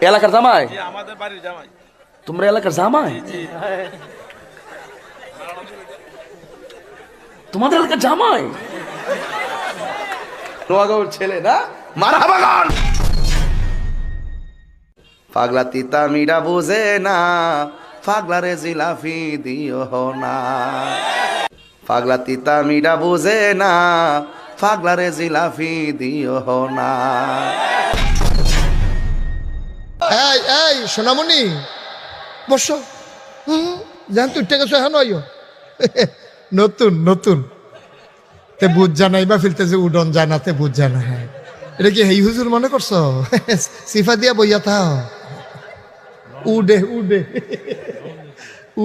এলাকার জামাই? আমাদের বাড়ির জামাই। তোমরা এলাকার জামাই? তোমাদের এলাকার জামাই? নোয়াগাঁওর ছেলে না? মারহাবা গান। পাগলা তিতা মিরা বুঝে না, পাগলারে জিলাফি দিও না। পাগলা তিতা মিরা বুঝে না, পাগলারে জিলাফি দিও না। এই এই সোনামণি বসো। জান তুই টেকে হ্যাঁ নয় নতুন নতুন তে বুঝ জানাই বা ফিলতেছে উডন জানাতে বুঝ জানা। হ্যাঁ এটা কি হেই হুজুর মনে করছো? সিফা দিয়া বইয়া থাও। উডে উডে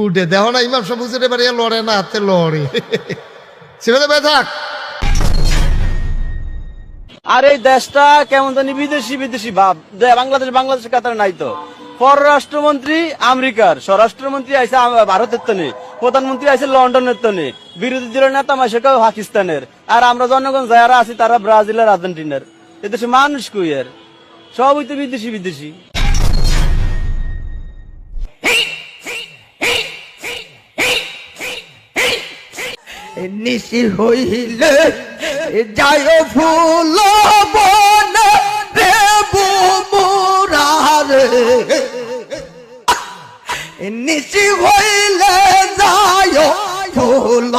উডে দেখো না ইমাম সাহেব হুজুরে বাড়িয়া লড়ে না, হাতে লড়ে। সিফাতে বে থাক। আর এই দেশটা কেমন জানি বিদেশি বিদেশি ভাব। বাংলাদেশের কাতারে নাই তো। পররাষ্ট্রমন্ত্রী আমেরিকার, স্বরাষ্ট্রমন্ত্রী আইসে ভারতের তনে, প্রধানমন্ত্রী আইসে লন্ডনের তনে, বিরোধী দলের নেতা মাসেও পাকিস্তানের, আর আমরা জনগণ যারা আছি তারা ব্রাজিল আর আর্জেন্টিনার। এদেশে মানুষ কই আর সবই তো বিদেশি বিদেশি। নিশি হইলে যায় ফুল বন দেবু মুরারে। নিশি হইলে যায় ফুল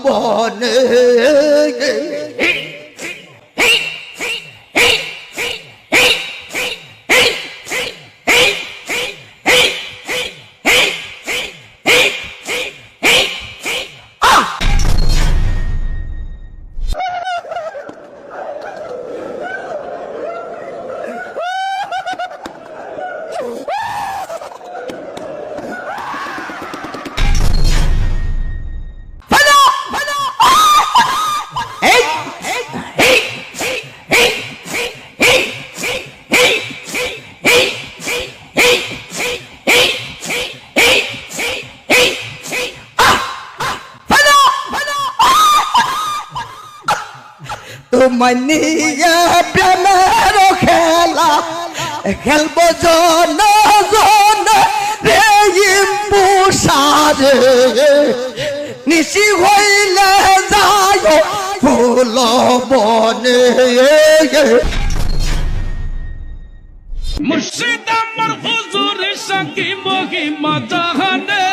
বনে। তোমার নিয়ে প্রেমের খেলা খেলবো জন জন রে ইম্পুসারে। নিশি হইলে যায় ফুল বনে। মুর্শিদ আমার হুজুরের সাকি মহিমা জাহানে,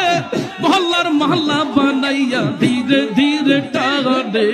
মহল্লার মহল্লা বানাইয়া ধীরে ধীরে টানে।